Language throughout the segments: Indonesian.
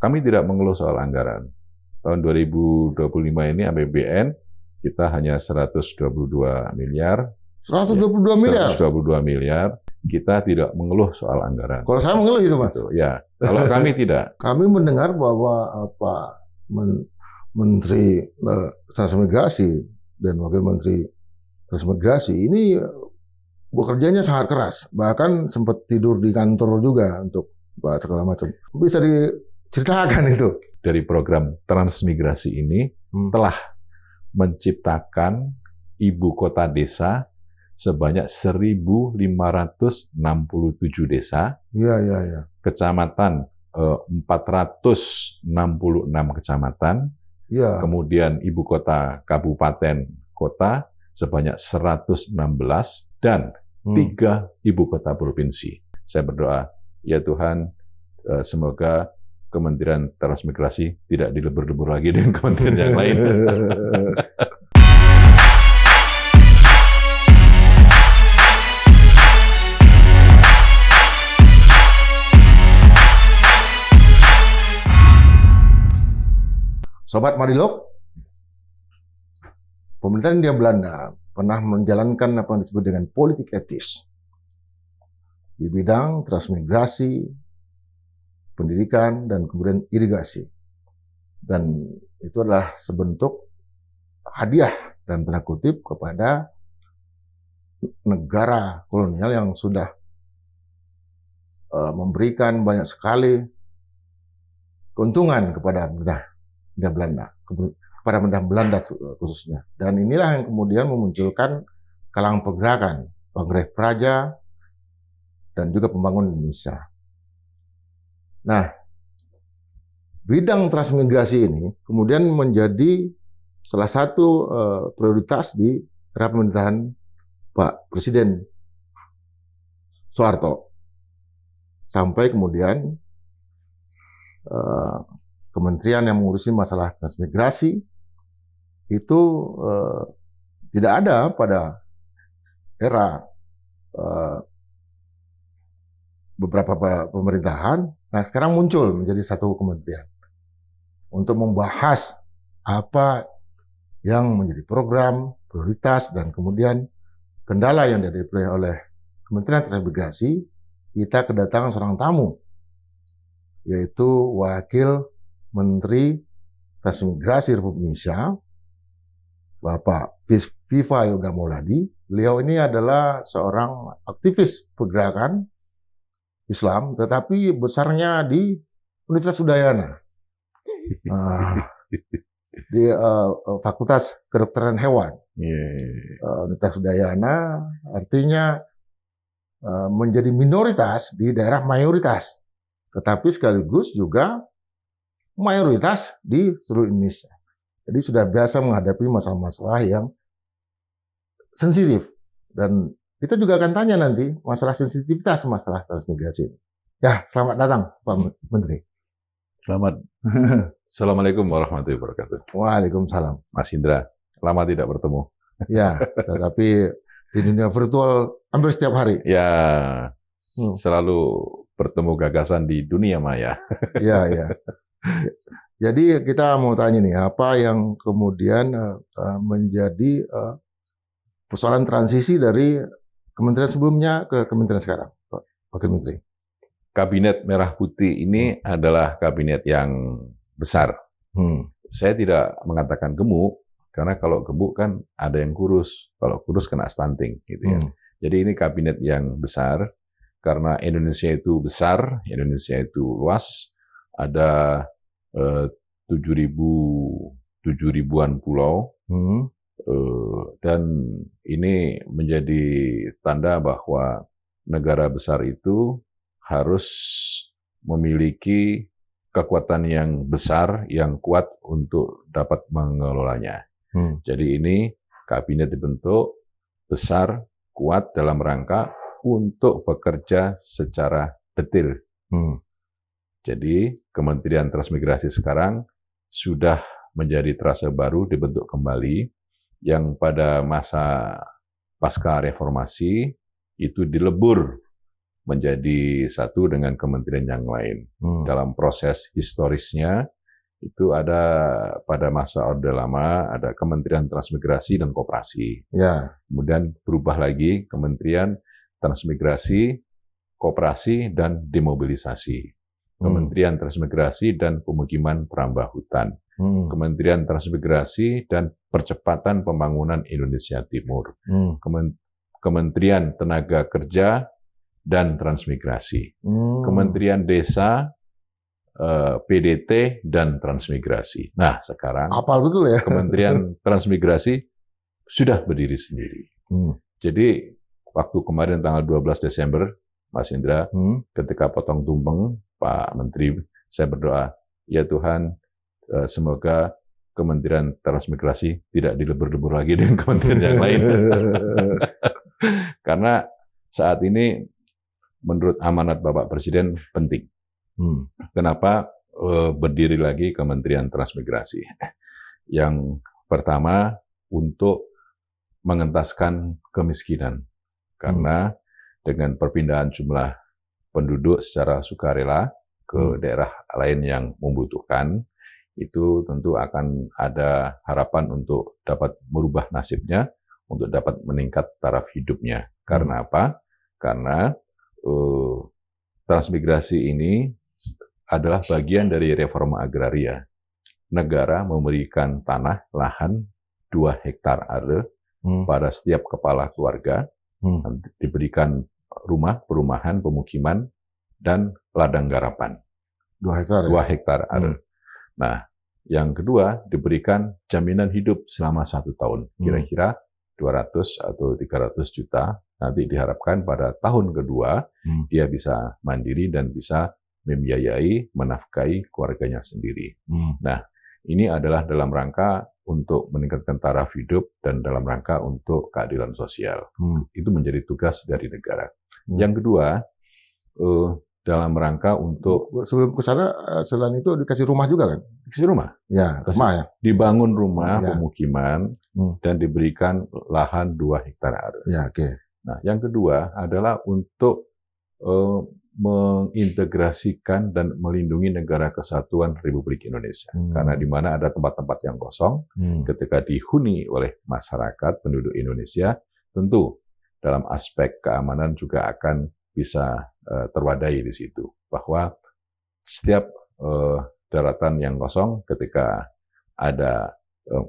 kami tidak mengeluh soal anggaran. Tahun 2025 ini APBN kita hanya 122 miliar. 122 miliar? 122 miliar. Kita tidak mengeluh soal anggaran. Kalau saya mengeluh itu, Mas. Gitu, ya. Kalau kami tidak. Kami mendengar bahwa Menteri Transmigrasi dan Wakil Menteri Transmigrasi ini bekerjanya sangat keras. Bahkan sempat tidur di kantor juga untuk segala macam. Bisa diceritakan itu? Dari program transmigrasi ini telah menciptakan ibu kota desa sebanyak 1.567 desa. Iya. Kecamatan 466 kecamatan. Ya. Kemudian ibu kota kabupaten kota sebanyak 116 dan 3 ibu kota provinsi. Saya berdoa, ya Tuhan, semoga Kementerian Transmigrasi tidak dilebur-lebur lagi dengan kementerian yang lain. Sobat Marilog, pemerintah Hindia Belanda pernah menjalankan apa yang disebut dengan politik etis di bidang transmigrasi, pendidikan, dan kemudian irigasi. Dan itu adalah sebentuk hadiah dan tanda kutip kepada negara kolonial yang sudah memberikan banyak sekali keuntungan kepada pemerintah Belanda, kepada pemerintah Belanda khususnya. Dan inilah yang kemudian memunculkan kalangan pergerakan, Kongres Praja, dan juga Pembangunan Indonesia. Nah, bidang transmigrasi ini kemudian menjadi salah satu prioritas di era pemerintahan Pak Presiden Soeharto. Sampai kemudian kementerian yang mengurusi masalah transmigrasi itu tidak ada pada era beberapa pemerintahan. Nah, sekarang muncul menjadi satu kementerian untuk membahas apa yang menjadi program, prioritas, dan kemudian kendala yang dihadapi oleh Kementerian Transmigrasi. Kita kedatangan seorang tamu, yaitu Wakil Menteri Transmigrasi Republik Indonesia, Bapak Viva Yoga Mauladi. Beliau ini adalah seorang aktivis pergerakan Islam, tetapi besarnya di Universitas Udayana, di Fakultas Kedokteran Hewan. Universitas Udayana artinya menjadi minoritas di daerah mayoritas, tetapi sekaligus juga mayoritas di seluruh Indonesia. Jadi sudah biasa menghadapi masalah-masalah yang sensitif. Dan kita juga akan tanya nanti masalah sensitivitas masalah transmigrasi. Ya, selamat datang Pak Menteri. Selamat. Assalamualaikum warahmatullahi wabarakatuh. Waalaikumsalam. Mas Indra, lama tidak bertemu. Ya, tetapi di dunia virtual hampir setiap hari. Ya, selalu bertemu gagasan di dunia maya. Ya. Jadi kita mau tanya nih, apa yang kemudian menjadi persoalan transisi dari kementerian sebelumnya ke kementerian sekarang, Pak Wakil Menteri? Kabinet Merah Putih ini adalah kabinet yang besar. Saya tidak mengatakan gemuk, karena kalau gemuk kan ada yang kurus, kalau kurus kena stunting, gitu ya. Jadi ini kabinet yang besar, karena Indonesia itu besar, Indonesia itu luas, ada 7.000-an pulau, dan ini menjadi tanda bahwa negara besar itu harus memiliki kekuatan yang besar, yang kuat untuk dapat mengelolanya. Jadi ini kabinet dibentuk besar, kuat dalam rangka untuk bekerja secara detail. Jadi Kementerian Transmigrasi sekarang sudah menjadi terasa baru, dibentuk kembali, yang pada masa pasca reformasi itu dilebur menjadi satu dengan kementerian yang lain. Dalam proses historisnya, itu ada pada masa Orde Lama, ada Kementerian Transmigrasi dan Koperasi. Ya. Kemudian berubah lagi Kementerian Transmigrasi, Koperasi, dan Demobilisasi. Kementerian Transmigrasi dan Pemukiman Perambah Hutan. Kementerian Transmigrasi dan Percepatan Pembangunan Indonesia Timur. Kementerian Tenaga Kerja dan Transmigrasi. Kementerian Desa, PDT, dan Transmigrasi. Nah, sekarang apal betul ya. Kementerian Transmigrasi sudah berdiri sendiri. Jadi, waktu kemarin tanggal 12 Desember, Mas Indra, ketika potong tumpeng, Pak Menteri, saya berdoa, ya Tuhan, semoga Kementerian Transmigrasi tidak dilebur-lebur lagi dengan kementerian yang lain. Karena saat ini, menurut amanat Bapak Presiden, penting. Kenapa berdiri lagi Kementerian Transmigrasi? Yang pertama, untuk mengentaskan kemiskinan. Karena dengan perpindahan jumlah penduduk secara sukarela ke daerah lain yang membutuhkan, itu tentu akan ada harapan untuk dapat merubah nasibnya, untuk dapat meningkat taraf hidupnya. Karena apa? Karena transmigrasi ini adalah bagian dari reforma agraria. Negara memberikan tanah, lahan 2 hektar are pada setiap kepala keluarga, diberikan rumah, perumahan, pemukiman, dan ladang garapan. 2 hektar. 2 hektar are. Nah, yang kedua diberikan jaminan hidup selama 1 tahun. Kira-kira 200 atau 300 juta. Nanti diharapkan pada tahun kedua dia bisa mandiri dan bisa membiayai, menafkahi keluarganya sendiri. Nah, ini adalah dalam rangka untuk meningkatkan taraf hidup dan dalam rangka untuk keadilan sosial. Itu menjadi tugas dari negara. Yang kedua, dalam rangka untuk sebelum ke sana, selain itu dikasih rumah juga kan? Dikasih rumah. Ya, rumah ya. Dibangun rumah, pemukiman, dan diberikan lahan 2 hektar are. Ya, oke. Nah, yang kedua adalah untuk mengintegrasikan dan melindungi negara kesatuan Republik Indonesia. Karena di mana ada tempat-tempat yang kosong, ketika dihuni oleh masyarakat penduduk Indonesia, tentu dalam aspek keamanan juga akan bisa terwadai di situ. Bahwa setiap daratan yang kosong, ketika ada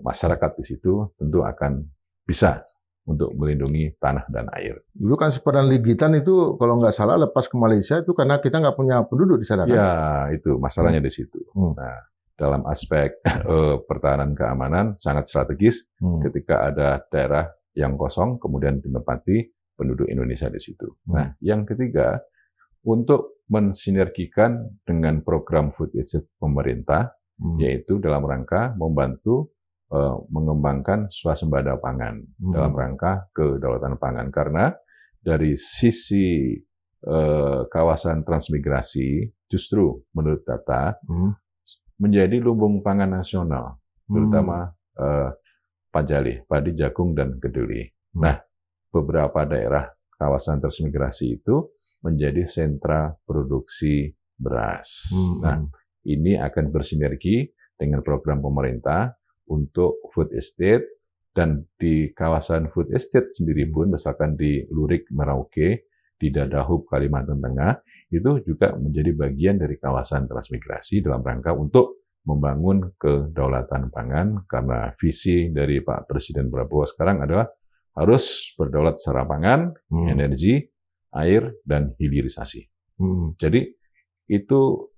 masyarakat di situ, tentu akan bisa untuk melindungi tanah dan air. Dulu kan sepadan Ligitan itu kalau nggak salah lepas ke Malaysia itu karena kita nggak punya penduduk di sana kan? Ya, itu masalahnya di situ. Nah, dalam aspek pertahanan keamanan sangat strategis ketika ada daerah yang kosong kemudian ditempati penduduk Indonesia di situ. Nah, yang ketiga, untuk mensinergikan dengan program food estate pemerintah, yaitu dalam rangka membantu mengembangkan swasembada pangan dalam rangka kedaulatan pangan. Karena dari sisi kawasan transmigrasi justru menurut data menjadi lumbung pangan nasional, terutama pajali, padi, jagung, dan kedelai. Nah, beberapa daerah kawasan transmigrasi itu menjadi sentra produksi beras. Nah, ini akan bersinergi dengan program pemerintah untuk food estate, dan di kawasan food estate sendiri pun, misalkan di Lurik, Merauke, di Dadahub, Kalimantan Tengah, itu juga menjadi bagian dari kawasan transmigrasi dalam rangka untuk membangun kedaulatan pangan, karena visi dari Pak Presiden Prabowo sekarang adalah harus berdaulat secara pangan, energi, air, dan hilirisasi. Jadi itu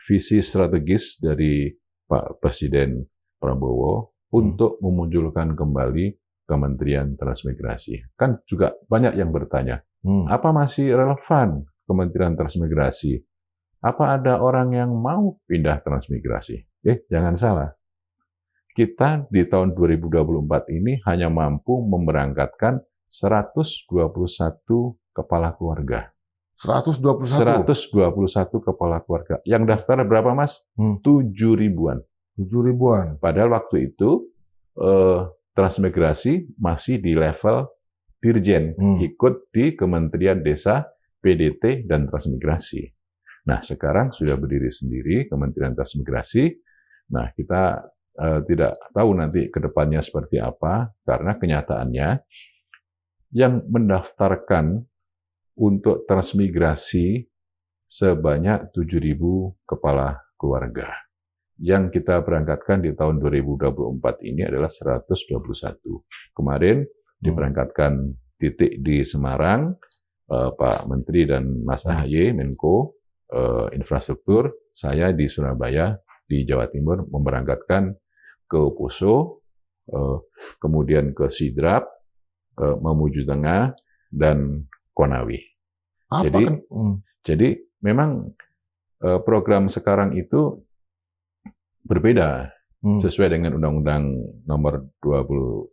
visi strategis dari Pak Presiden Prabowo untuk memunculkan kembali Kementerian Transmigrasi. Kan juga banyak yang bertanya, apa masih relevan Kementerian Transmigrasi? Apa ada orang yang mau pindah transmigrasi? Jangan salah. Kita di tahun 2024 ini hanya mampu memberangkatkan 121 kepala keluarga. 121 kepala keluarga. Yang daftar berapa, Mas? 7 ribuan. 7 ribuan. Padahal waktu itu transmigrasi masih di level dirjen, ikut di Kementerian Desa, PDT, dan Transmigrasi. Nah, sekarang sudah berdiri sendiri Kementerian Transmigrasi. Nah, kita tidak tahu nanti ke depannya seperti apa, karena kenyataannya yang mendaftarkan untuk transmigrasi sebanyak 7.000 kepala keluarga. Yang kita berangkatkan di tahun 2024 ini adalah 121. Kemarin diberangkatkan titik di Semarang, Pak Menteri dan Mas AHY, Menko Infrastruktur, saya di Surabaya, di Jawa Timur, memberangkatkan ke Poso, kemudian ke Sidrap, Mamuju Tengah, dan Konawe. Jadi memang program sekarang itu berbeda sesuai dengan Undang-Undang Nomor 29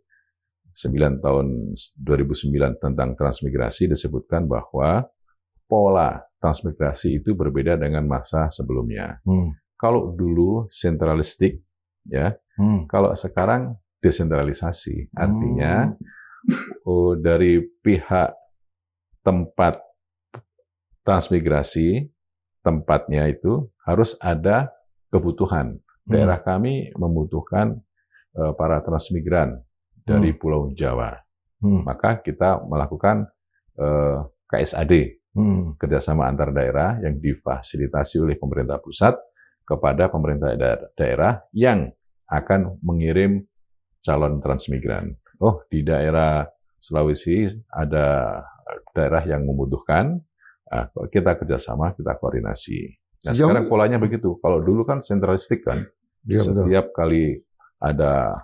Tahun 2009 tentang transmigrasi, disebutkan bahwa pola transmigrasi itu berbeda dengan masa sebelumnya. Kalau dulu sentralistik, ya, kalau sekarang desentralisasi, artinya dari pihak tempat transmigrasi, tempatnya itu harus ada kebutuhan. Daerah kami membutuhkan para transmigran dari Pulau Jawa. Maka kita melakukan KSAD, kerjasama antar daerah yang difasilitasi oleh pemerintah pusat kepada pemerintah daerah yang akan mengirim calon transmigran. Oh, di daerah Sulawesi ada daerah yang membutuhkan, kita kerjasama, kita koordinasi. Nah, sekarang polanya begitu. Kalau dulu kan sentralistik kan, setiap kali ada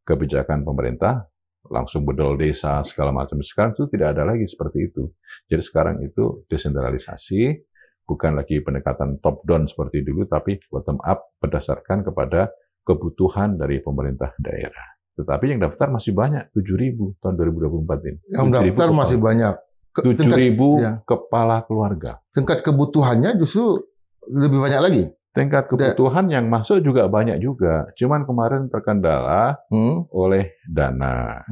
kebijakan pemerintah, langsung bedol desa, segala macam. Sekarang itu tidak ada lagi seperti itu. Jadi sekarang itu desentralisasi, bukan lagi pendekatan top down seperti dulu, tapi bottom up berdasarkan kepada kebutuhan dari pemerintah daerah. Tetapi yang daftar masih banyak, 7.000 tahun 2024 ini. Yang daftar masih banyak. 7.000 kepala keluarga. Tingkat kebutuhannya justru lebih banyak lagi. Tingkat kebutuhan yang masuk juga banyak juga. Cuman kemarin terkendala oleh dana.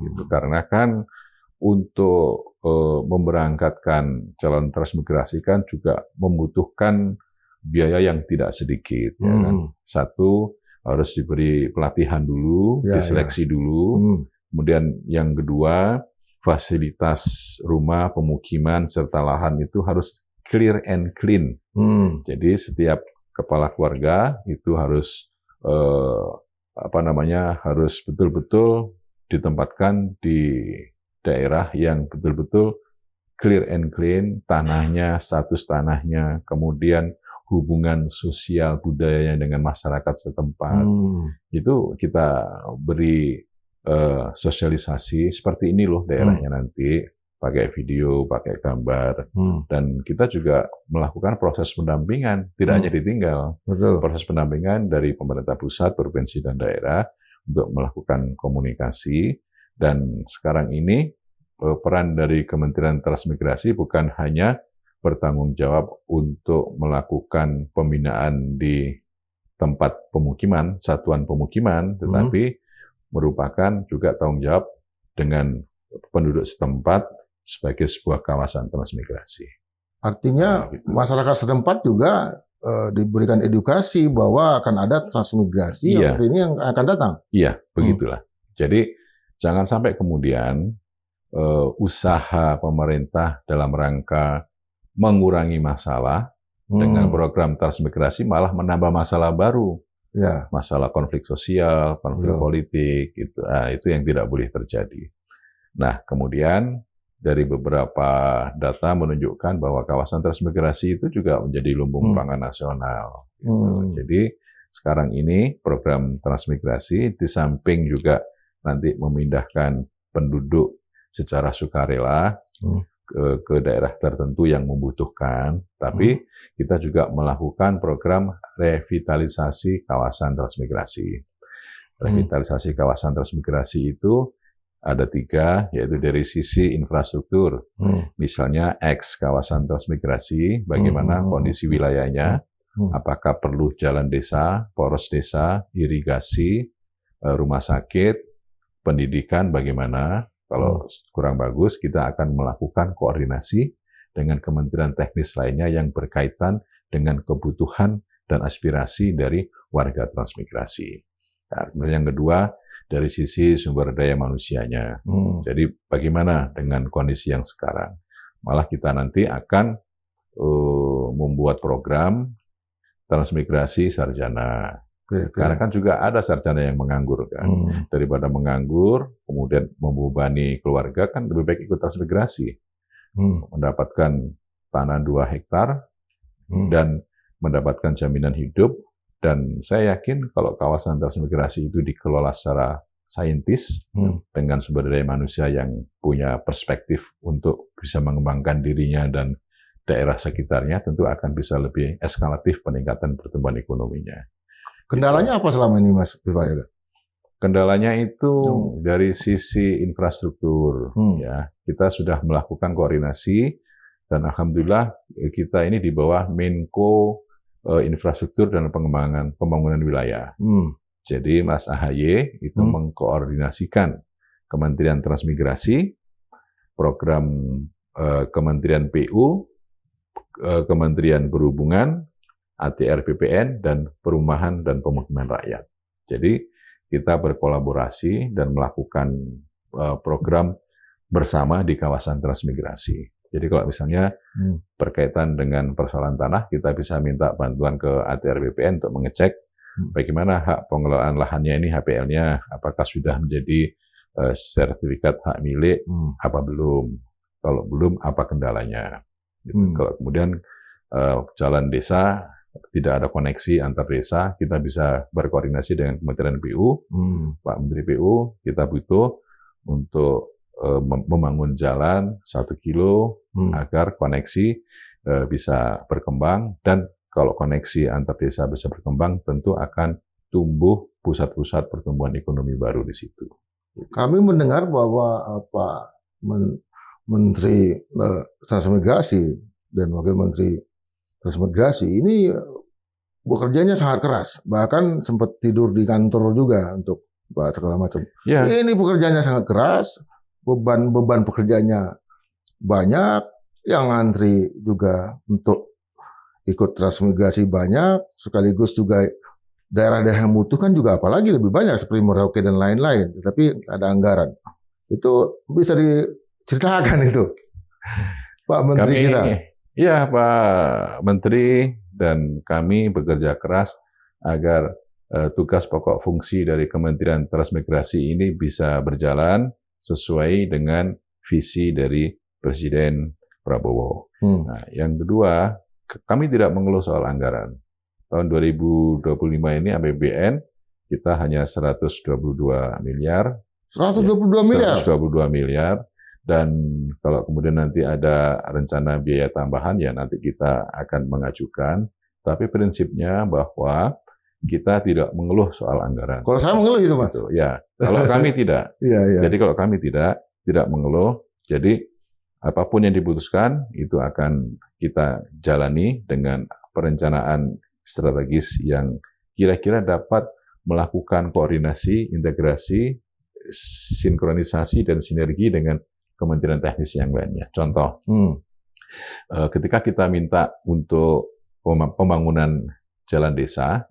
Gitu. Karena kan untuk memberangkatkan calon transmigrasi kan juga membutuhkan biaya yang tidak sedikit. Ya kan? Satu, harus diberi pelatihan dulu, diseleksi dulu. Kemudian yang kedua, fasilitas rumah, pemukiman, serta lahan itu harus clear and clean. Jadi setiap kepala keluarga itu harus harus betul-betul ditempatkan di daerah yang betul-betul clear and clean, tanahnya, status tanahnya, kemudian hubungan sosial budayanya dengan masyarakat setempat. Itu kita beri sosialisasi seperti ini loh daerahnya nanti, pakai video, pakai gambar, dan kita juga melakukan proses pendampingan, tidak hanya ditinggal. Proses pendampingan dari pemerintah pusat, provinsi, dan daerah untuk melakukan komunikasi. Dan sekarang ini peran dari Kementerian Transmigrasi bukan hanya bertanggung jawab untuk melakukan pembinaan di tempat pemukiman, satuan pemukiman, tetapi merupakan juga tanggung jawab dengan penduduk setempat sebagai sebuah kawasan transmigrasi. Artinya masyarakat setempat juga diberikan edukasi bahwa akan ada transmigrasi ini yang akan datang. Iya, begitulah. Jadi jangan sampai kemudian usaha pemerintah dalam rangka mengurangi masalah dengan program transmigrasi malah menambah masalah baru. Masalah konflik sosial, konflik politik, itu yang tidak boleh terjadi. Nah, kemudian dari beberapa data menunjukkan bahwa kawasan transmigrasi itu juga menjadi lumbung pangan nasional. Gitu. Jadi sekarang ini program transmigrasi di samping juga nanti memindahkan penduduk secara sukarela ke daerah tertentu yang membutuhkan, tapi kita juga melakukan program revitalisasi kawasan transmigrasi. Revitalisasi kawasan transmigrasi itu ada 3, yaitu dari sisi infrastruktur. Misalnya X kawasan transmigrasi, bagaimana kondisi wilayahnya, apakah perlu jalan desa, poros desa, irigasi, rumah sakit, pendidikan bagaimana, Kalau kurang bagus, kita akan melakukan koordinasi dengan kementerian teknis lainnya yang berkaitan dengan kebutuhan dan aspirasi dari warga transmigrasi. Nah, kemudian yang kedua, dari sisi sumber daya manusianya. Jadi bagaimana dengan kondisi yang sekarang? Malah kita nanti akan membuat program transmigrasi sarjana. Karena kan juga ada sarjana yang menganggur kan. Daripada menganggur, kemudian membebani keluarga, kan lebih baik ikut transmigrasi. Mendapatkan tanah 2 hektar dan mendapatkan jaminan hidup. Dan saya yakin kalau kawasan transmigrasi itu dikelola secara saintis dengan sumber daya manusia yang punya perspektif untuk bisa mengembangkan dirinya dan daerah sekitarnya, tentu akan bisa lebih eskalatif peningkatan pertumbuhan ekonominya. Kendalanya apa selama ini, Mas Viva? Kendalanya itu dari sisi infrastruktur. Ya, kita sudah melakukan koordinasi dan alhamdulillah kita ini di bawah Menko Infrastruktur dan Pembangunan Wilayah. Jadi Mas AHY itu mengkoordinasikan Kementerian Transmigrasi, program Kementerian PU, Kementerian Perhubungan, ATR BPN, dan Perumahan dan Pemukiman Rakyat. Jadi kita berkolaborasi dan melakukan program bersama di kawasan transmigrasi. Jadi kalau misalnya berkaitan dengan persoalan tanah, kita bisa minta bantuan ke ATR BPN untuk mengecek bagaimana hak pengelolaan lahannya ini, HPL-nya, apakah sudah menjadi sertifikat hak milik, apa belum. Kalau belum, apa kendalanya. Gitu. Kalau kemudian jalan desa, tidak ada koneksi antar desa, kita bisa berkoordinasi dengan Kementerian PU, Pak Menteri PU, kita butuh untuk membangun jalan 1 kilo agar koneksi bisa berkembang, dan kalau koneksi antar desa bisa berkembang, tentu akan tumbuh pusat-pusat pertumbuhan ekonomi baru di situ. Kami mendengar bahwa Pak Menteri Transmigrasi dan Wakil Menteri Transmigrasi ini bekerjanya sangat keras, bahkan sempat tidur di kantor juga untuk segala macam. Ya. Ini pekerjaannya sangat keras, beban pekerjaannya banyak, yang antri juga untuk ikut transmigrasi banyak, sekaligus juga daerah-daerah yang membutuhkan juga apalagi lebih banyak seperti Merauke dan lain-lain, tapi ada anggaran. Itu bisa diceritakan itu, Pak Menteri kita. Iya, Pak Menteri dan kami bekerja keras agar tugas pokok fungsi dari Kementerian Transmigrasi ini bisa berjalan sesuai dengan visi dari Presiden Prabowo. Nah, yang kedua, kami tidak mengeluh soal anggaran. Tahun 2025 ini APBN kita hanya 122 miliar. 122 miliar? 122 miliar. Dan kalau kemudian nanti ada rencana biaya tambahan, ya nanti kita akan mengajukan. Tapi prinsipnya bahwa kita tidak mengeluh soal anggaran. Kalau saya mengeluh itu, Mas. Ya, kalau kami tidak. Jadi kalau kami tidak mengeluh. Jadi apapun yang diputuskan itu akan kita jalani dengan perencanaan strategis yang kira-kira dapat melakukan koordinasi, integrasi, sinkronisasi, dan sinergi dengan kementerian teknis yang lainnya. Contoh, ketika kita minta untuk pembangunan jalan desa,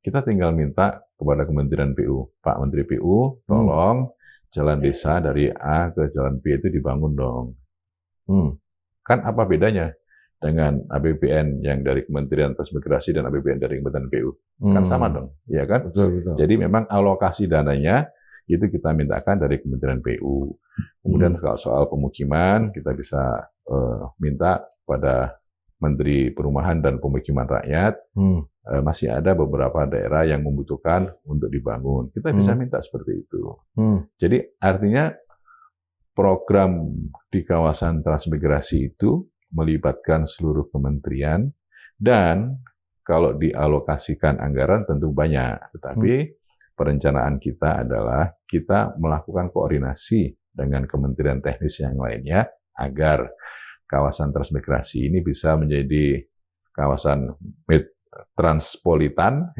kita tinggal minta kepada Kementerian PU, Pak Menteri PU, tolong jalan desa dari A ke jalan B itu dibangun dong. Kan apa bedanya dengan APBN yang dari Kementerian Transmigrasi dan APBN dari Kementerian PU? Kan sama dong, ya kan? Betul. Jadi memang alokasi dananya itu kita mintakan dari Kementerian PU. Kemudian kalau soal pemukiman, kita bisa minta pada Menteri Perumahan dan Pemukiman Rakyat. Masih ada beberapa daerah yang membutuhkan untuk dibangun. Kita bisa minta seperti itu. Jadi artinya program di kawasan transmigrasi itu melibatkan seluruh kementerian, dan kalau dialokasikan anggaran tentu banyak. Tetapi perencanaan kita adalah kita melakukan koordinasi dengan kementerian teknis yang lainnya agar kawasan transmigrasi ini bisa menjadi kawasan transpolitan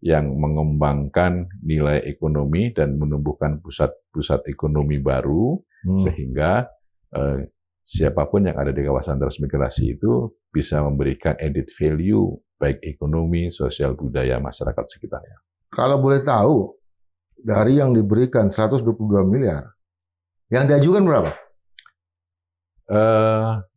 yang mengembangkan nilai ekonomi dan menumbuhkan pusat-pusat ekonomi baru sehingga siapapun yang ada di kawasan transmigrasi itu bisa memberikan added value baik ekonomi, sosial, budaya masyarakat sekitarnya. Kalau boleh tahu, dari yang diberikan 122 miliar, yang diajukan berapa?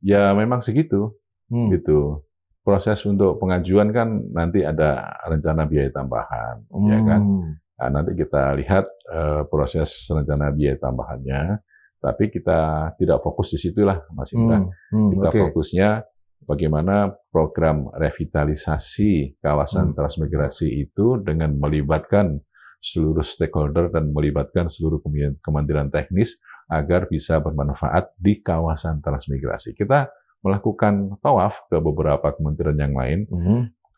Ya memang segitu, gitu. Proses untuk pengajuan kan nanti ada rencana biaya tambahan, ya kan? Nah, nanti kita lihat proses rencana biaya tambahannya. Tapi kita tidak fokus di situlah, Mas Indra. Kita fokusnya bagaimana program revitalisasi kawasan transmigrasi itu dengan melibatkan seluruh stakeholder dan melibatkan seluruh kementerian teknis agar bisa bermanfaat di kawasan transmigrasi. Kita melakukan tawaf ke beberapa kementerian yang lain,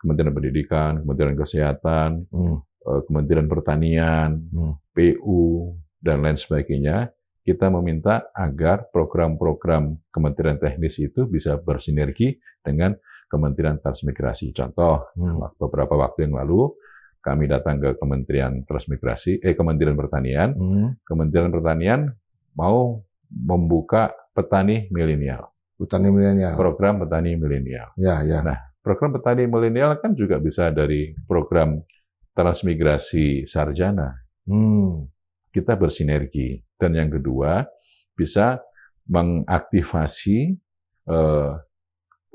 Kementerian Pendidikan, Kementerian Kesehatan, Kementerian Pertanian, PU, dan lain sebagainya. Kita meminta agar program-program Kementerian Teknis itu bisa bersinergi dengan Kementerian Transmigrasi. Contoh, beberapa waktu yang lalu kami datang ke Kementerian Kementerian Pertanian. Kementerian Pertanian mau membuka petani milenial. Petani milenial. Program petani milenial. Ya. Nah, program petani milenial kan juga bisa dari program transmigrasi sarjana. Kita bersinergi. Dan yang kedua, bisa mengaktifasi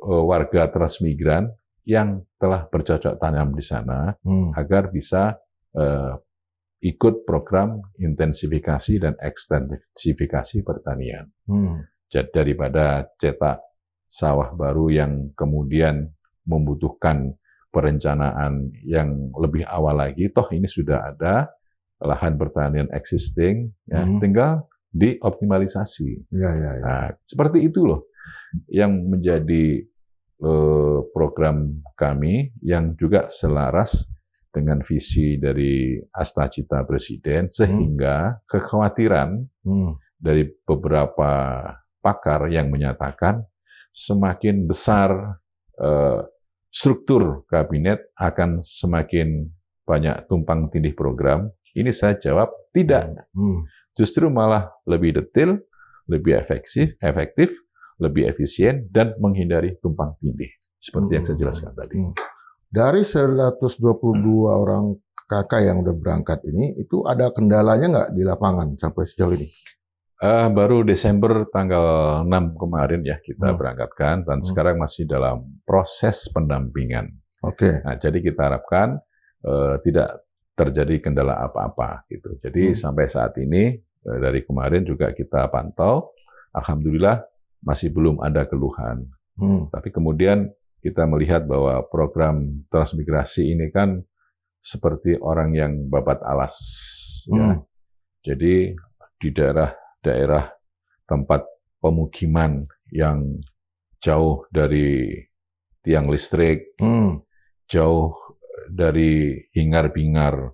warga transmigran yang telah bercocok tanam di sana agar bisa ikut program intensifikasi dan ekstensifikasi pertanian. Jadi daripada cetak sawah baru yang kemudian membutuhkan perencanaan yang lebih awal lagi, toh ini sudah ada lahan pertanian existing, ya, tinggal dioptimalisasi. Nah, seperti itu loh yang menjadi program kami yang juga selaras dengan visi dari Astacita Presiden, sehingga kekhawatiran dari beberapa pakar yang menyatakan semakin besar struktur kabinet akan semakin banyak tumpang tindih program. Ini saya jawab tidak. Justru malah lebih detail, lebih efektif, lebih efisien, dan menghindari tumpang tindih. Seperti yang saya jelaskan tadi. Dari 122 orang kakak yang udah berangkat ini, itu ada kendalanya nggak di lapangan sampai sejauh ini? Baru Desember tanggal 6 kemarin ya kita berangkatkan, dan sekarang masih dalam proses pendampingan. Nah, jadi kita harapkan tidak terjadi kendala apa-apa gitu. Jadi sampai saat ini dari kemarin juga kita pantau, alhamdulillah masih belum ada keluhan. Tapi kemudian kita melihat bahwa program transmigrasi ini kan seperti orang yang babat alas. Ya. Jadi di daerah tempat pemukiman yang jauh dari tiang listrik, jauh dari hingar-bingar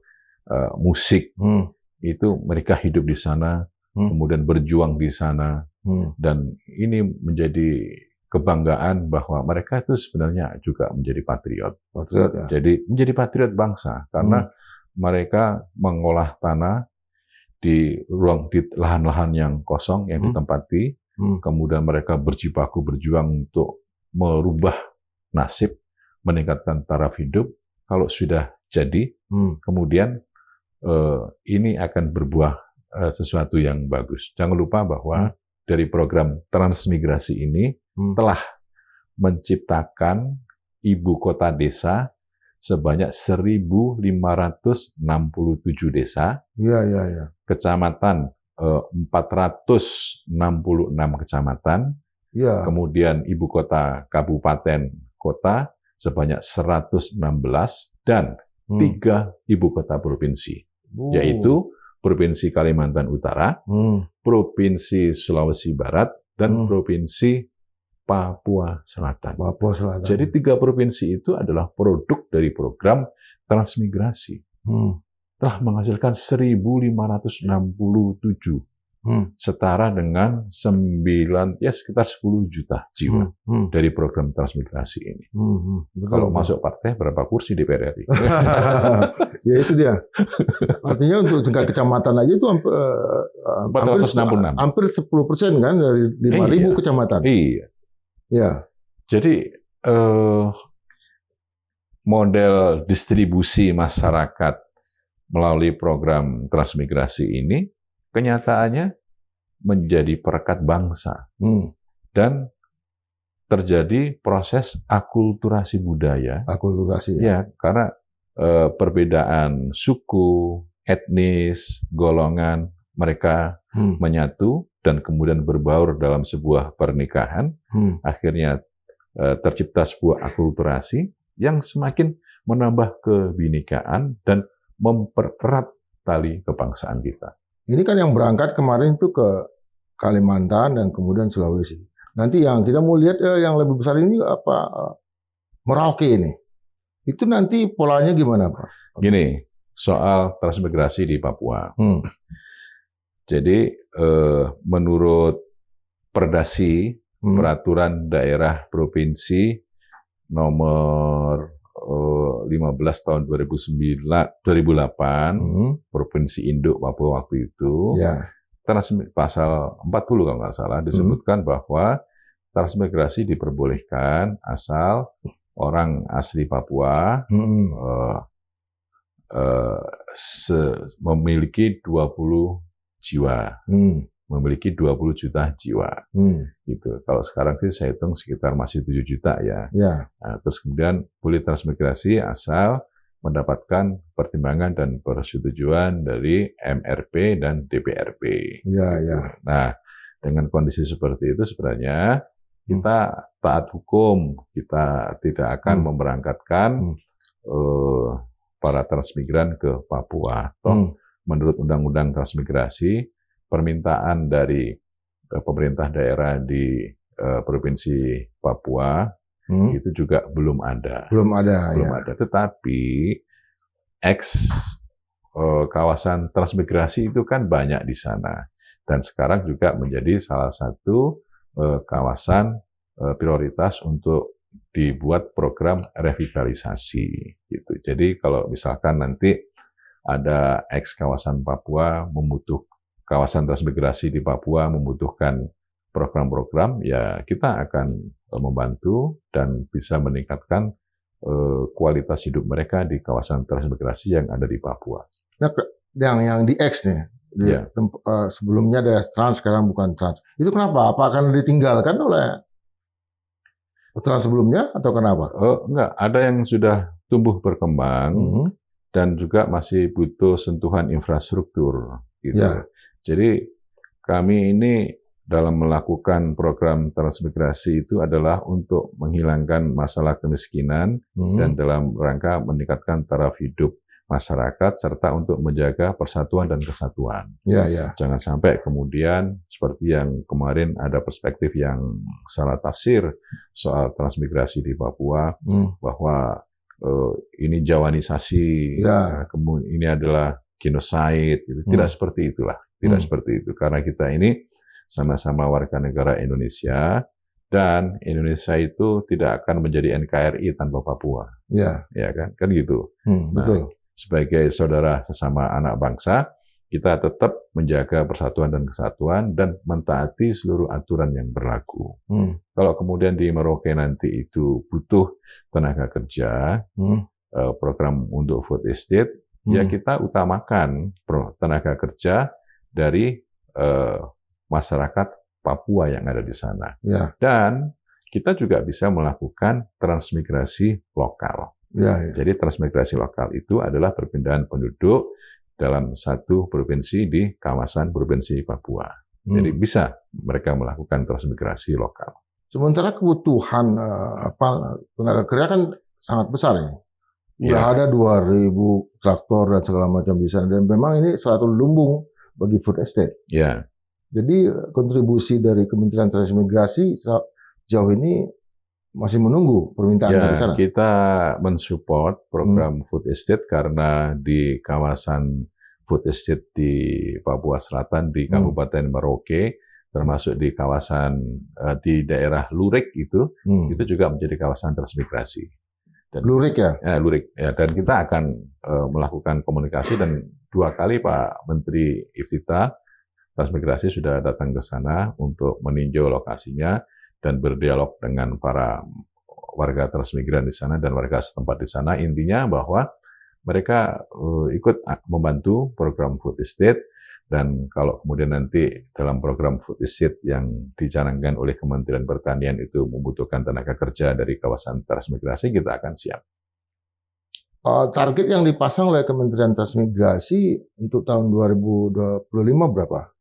musik, itu mereka hidup di sana, kemudian berjuang di sana, dan ini menjadi kebanggaan bahwa mereka itu sebenarnya juga menjadi patriot. Ya. Jadi menjadi patriot bangsa karena mereka mengolah tanah di lahan-lahan yang kosong yang ditempati, kemudian mereka berjibaku berjuang untuk merubah nasib, meningkatkan taraf hidup. Kalau sudah jadi, kemudian ini akan berbuah sesuatu yang bagus. Jangan lupa bahwa dari program transmigrasi ini telah menciptakan ibu kota desa sebanyak 1.567 desa, kecamatan 466 kecamatan, kemudian ibu kota kabupaten kota sebanyak 116, dan 3 ibu kota provinsi, yaitu Provinsi Kalimantan Utara, Provinsi Sulawesi Barat, dan Provinsi Papua Selatan. Jadi 3 provinsi itu adalah produk dari program transmigrasi. Telah menghasilkan 1.567 setara dengan sekitar 10 juta jiwa dari program transmigrasi ini. Kalau masuk partai, berapa kursi di DPR RI? Ya itu dia. Artinya untuk tingkat kecamatan aja itu hampir 10% kan dari 5.000 kecamatan. Iya. Ya. Jadi model distribusi masyarakat melalui program transmigrasi ini kenyataannya menjadi perekat bangsa dan terjadi proses akulturasi budaya. Akulturasi ya, karena perbedaan suku, etnis, golongan mereka menyatu dan kemudian berbaur dalam sebuah pernikahan. Akhirnya tercipta sebuah akulturasi yang semakin menambah kebinekaan dan mempererat tali kebangsaan kita. Ini kan yang berangkat kemarin itu ke Kalimantan dan kemudian Sulawesi. Nanti yang kita mau lihat yang lebih besar ini Merauke ini. Itu nanti polanya gimana, Pak? Gini, soal transmigrasi di Papua. Jadi menurut Perdasi, Peraturan Daerah Provinsi nomor 15 tahun 2008, Provinsi Induk Papua waktu itu, pasal 40 kalau nggak salah, disebutkan bahwa transmigrasi diperbolehkan asal orang asli Papua memiliki 20 jiwa. Memiliki 20 juta jiwa. Gitu. Kalau sekarang sih saya hitung sekitar masih 7 juta ya. Nah, terus kemudian boleh transmigrasi asal mendapatkan pertimbangan dan persetujuan dari MRP dan DPRP. Gitu. Nah, dengan kondisi seperti itu sebenarnya kita taat hukum, kita tidak akan memberangkatkan para transmigran ke Papua. Menurut Undang-Undang Transmigrasi, permintaan dari pemerintah daerah di Provinsi Papua itu juga belum ada. Belum ada. Tetapi kawasan transmigrasi itu kan banyak di sana. Dan sekarang juga menjadi salah satu kawasan prioritas untuk dibuat program revitalisasi. Gitu. Jadi kalau misalkan nanti ada kawasan Papua kawasan transmigrasi di Papua membutuhkan program-program, ya kita akan membantu dan bisa meningkatkan kualitas hidup mereka di kawasan transmigrasi yang ada di Papua. Nah, yang di X nih, sebelumnya ada Trans, sekarang bukan Trans. Itu kenapa? Apa akan ditinggalkan oleh Trans sebelumnya atau kenapa? Enggak, ada yang sudah tumbuh berkembang dan juga masih butuh sentuhan infrastruktur. Gitu. Jadi kami ini dalam melakukan program transmigrasi itu adalah untuk menghilangkan masalah kemiskinan dan dalam rangka meningkatkan taraf hidup masyarakat serta untuk menjaga persatuan dan kesatuan. Jangan sampai kemudian seperti yang kemarin ada perspektif yang salah tafsir soal transmigrasi di Papua bahwa ini Jawanisasi, kemudian ini adalah genocide. Tidak seperti itulah. Tidak seperti itu, karena kita ini sama-sama warga negara Indonesia dan Indonesia itu tidak akan menjadi NKRI tanpa Papua, ya kan gitu. Betul. Sebagai saudara sesama anak bangsa, kita tetap menjaga persatuan dan kesatuan dan mentaati seluruh aturan yang berlaku. Kalau kemudian di Merauke nanti itu butuh tenaga kerja, program untuk food estate, ya kita utamakan tenaga kerja dari masyarakat Papua yang ada di sana. Dan kita juga bisa melakukan transmigrasi lokal. Jadi transmigrasi lokal itu adalah perpindahan penduduk dalam satu provinsi di kawasan provinsi Papua. Jadi bisa mereka melakukan transmigrasi lokal. Sementara kebutuhan tenaga kerja kan sangat besar ya. Udah ada 2.000 traktor dan segala macam di sana. Dan memang ini suatu lumbung bagi food estate. Jadi kontribusi dari Kementerian Transmigrasi sejauh ini masih menunggu permintaan dari sana. Kita mensupport program food estate karena di kawasan food estate di Papua Selatan, di Kabupaten Merauke, termasuk di kawasan di daerah Lurik itu juga menjadi kawasan transmigrasi. Dan, Lurik ya? Ya, Lurik. Ya, dan kita akan melakukan komunikasi, dan 2 kali Pak Menteri Iftita Transmigrasi sudah datang ke sana untuk meninjau lokasinya dan berdialog dengan para warga transmigran di sana dan warga setempat di sana. Intinya bahwa mereka ikut membantu program food estate, dan kalau kemudian nanti dalam program food estate yang dicanangkan oleh Kementerian Pertanian itu membutuhkan tenaga kerja dari kawasan transmigrasi, kita akan siap. Target yang dipasang oleh Kementerian Transmigrasi untuk tahun 2025 berapa,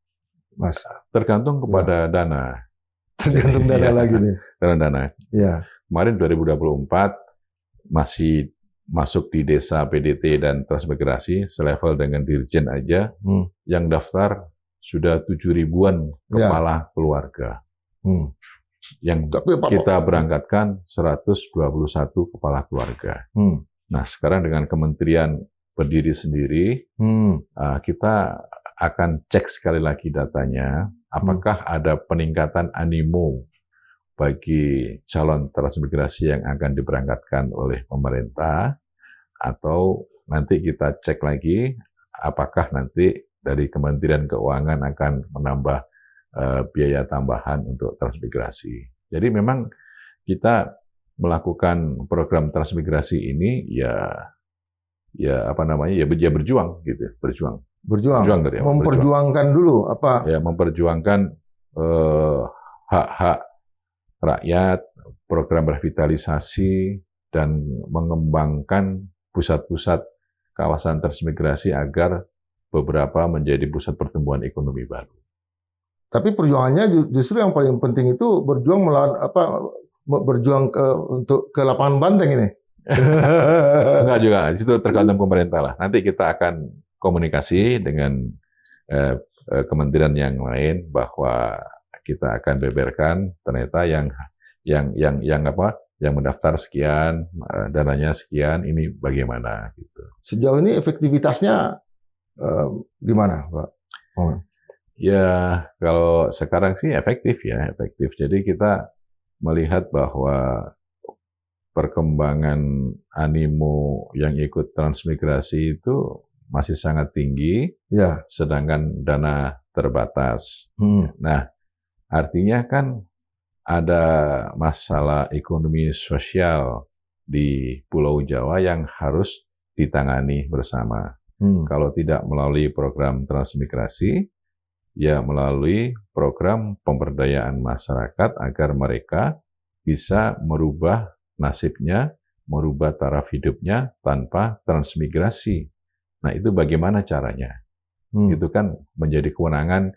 Mas? Tergantung kepada dana. Tergantung dana lagi nih. Tergantung dana. Ya. Kemarin 2024 masih masuk di desa PDT dan transmigrasi selevel dengan dirjen aja, yang daftar sudah 7.000-an kepala keluarga. Yang kita berangkatkan 121 kepala keluarga. Nah, sekarang dengan kementerian berdiri sendiri, kita akan cek sekali lagi datanya, apakah ada peningkatan animo bagi calon transmigrasi yang akan diberangkatkan oleh pemerintah, atau nanti kita cek lagi apakah nanti dari Kementerian Keuangan akan menambah biaya tambahan untuk transmigrasi. Jadi memang kita melakukan program transmigrasi ini ya apa namanya, ya berjuang gitu, berjuang dari awal, memperjuangkan dulu apa? Ya, memperjuangkan hak-hak rakyat, program revitalisasi, dan mengembangkan pusat-pusat kawasan transmigrasi agar beberapa menjadi pusat pertumbuhan ekonomi baru. Tapi perjuangannya justru yang paling penting itu berjuang melawan berjuang untuk ke lapangan banteng ini. Enggak juga, itu tergantung pemerintah lah. Nanti kita akan komunikasi dengan kementerian yang lain bahwa kita akan beberkan ternyata yang mendaftar sekian, dananya sekian, ini bagaimana gitu. Sejauh ini efektivitasnya gimana, Pak? Ya, kalau sekarang sih efektif. Jadi kita melihat bahwa perkembangan animo yang ikut transmigrasi itu masih sangat tinggi, ya, sedangkan dana terbatas. Nah, artinya kan ada masalah ekonomi sosial di Pulau Jawa yang harus ditangani bersama. Kalau tidak melalui program transmigrasi, ya melalui program pemberdayaan masyarakat agar mereka bisa merubah nasibnya, merubah taraf hidupnya tanpa transmigrasi. Nah, itu bagaimana caranya? Itu kan menjadi kewenangan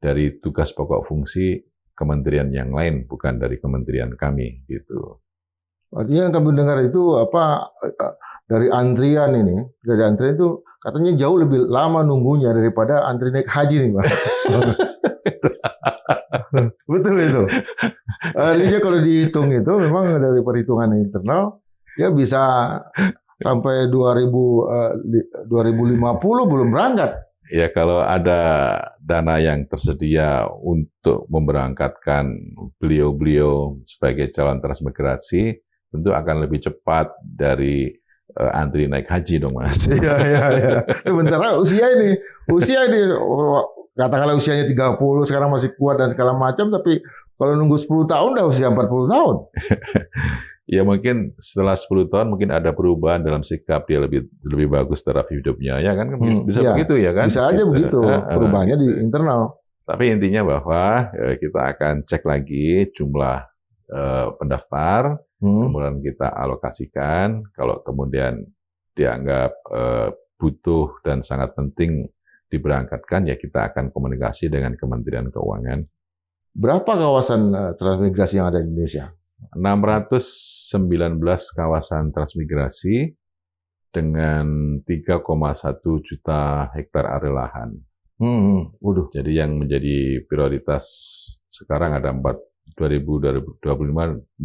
dari tugas pokok fungsi kementerian yang lain, bukan dari kementerian kami, gitu. Artinya yang kami dengar itu dari antrian itu katanya jauh lebih lama nunggunya daripada antri naik haji nih, Pak. Betul itu. Artinya kalau dihitung itu memang dari perhitungan internal ya bisa sampai 2050 belum berangkat. Ya, kalau ada dana yang tersedia untuk memberangkatkan beliau-beliau sebagai calon transmigrasi, tentu akan lebih cepat dari antri naik haji dong, Mas. Iya. Sementara usia ini katakanlah usianya 30, sekarang masih kuat dan segala macam, tapi kalau nunggu 10 tahun udah usia 40 tahun. Ya mungkin setelah 10 tahun mungkin ada perubahan dalam sikap, dia lebih bagus taraf hidupnya, ya kan? Bisa begitu ya kan? Bisa aja begitu, perubahannya di internal. Tapi intinya bahwa kita akan cek lagi jumlah pendaftar, kemudian kita alokasikan. Kalau kemudian dianggap butuh dan sangat penting diberangkatkan, ya kita akan komunikasi dengan Kementerian Keuangan. Berapa kawasan transmigrasi yang ada di Indonesia? 619 kawasan transmigrasi dengan 3,1 juta hektar area lahan. Jadi yang menjadi prioritas sekarang ada 2025 45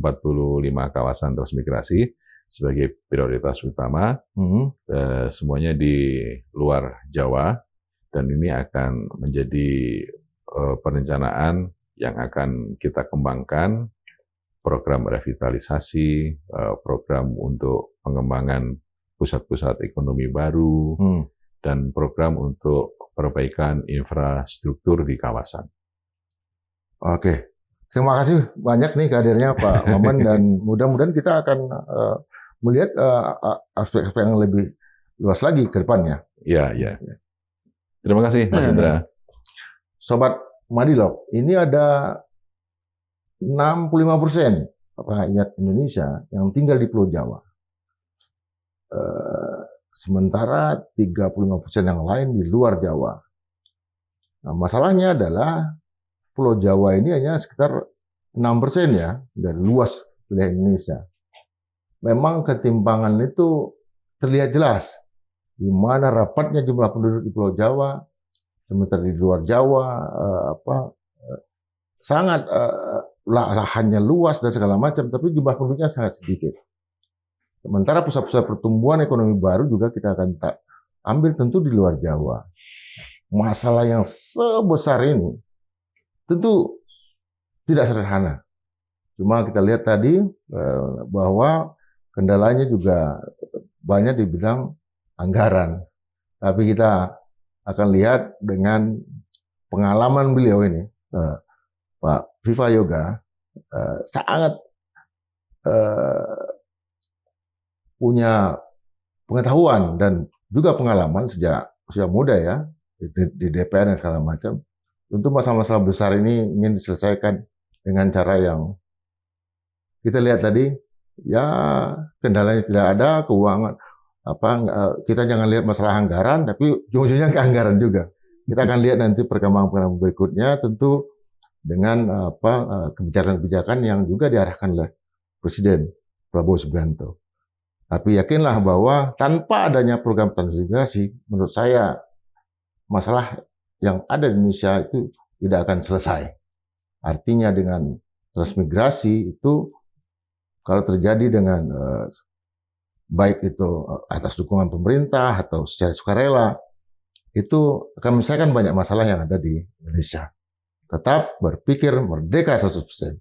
kawasan transmigrasi. sebagai prioritas utama, semuanya di luar Jawa, dan ini akan menjadi perencanaan yang akan kita kembangkan, program revitalisasi, program untuk pengembangan pusat-pusat ekonomi baru, dan program untuk perbaikan infrastruktur di kawasan. Oke, terima kasih banyak nih hadirnya Pak Maman, dan mudah-mudahan kita akan melihat aspek-aspek yang lebih luas lagi ke depannya. Iya. Terima kasih, Mas Indra. Sobat Madilog, ini ada 65% rakyat Indonesia yang tinggal di Pulau Jawa. Sementara 35% yang lain di luar Jawa. Nah, masalahnya adalah Pulau Jawa ini hanya sekitar 6% ya dari luas wilayah Indonesia. Memang ketimpangan itu terlihat jelas di mana rapatnya jumlah penduduk di Pulau Jawa, sementara di luar Jawa sangat lahannya luas dan segala macam, tapi jumlah penduduknya sangat sedikit. Sementara pusat-pusat pertumbuhan ekonomi baru juga kita akan ambil tentu di luar Jawa. Masalah yang sebesar ini tentu tidak sederhana. Cuma kita lihat tadi bahwa kendalanya juga banyak di bidang anggaran. Tapi kita akan lihat dengan pengalaman beliau ini, Pak Viva Yoga, sangat punya pengetahuan dan juga pengalaman sejak usia muda ya, di DPR dan segala macam. Tentu masalah-masalah besar ini ingin diselesaikan dengan cara yang kita lihat tadi, ya kendalanya tidak ada, keuangan kita jangan lihat masalah anggaran, tapi ujung-ujungnya ke anggaran juga. Kita akan lihat nanti perkembangan berikutnya, tentu dengan kebijakan-kebijakan yang juga diarahkan oleh Presiden Prabowo Subianto. Tapi yakinlah bahwa tanpa adanya program transmigrasi, menurut saya masalah yang ada di Indonesia itu tidak akan selesai. Artinya dengan transmigrasi itu kalau terjadi dengan baik itu atas dukungan pemerintah atau secara sukarela, itu akan menyelesaikan banyak masalah yang ada di Indonesia. Tetap berpikir merdeka 100%.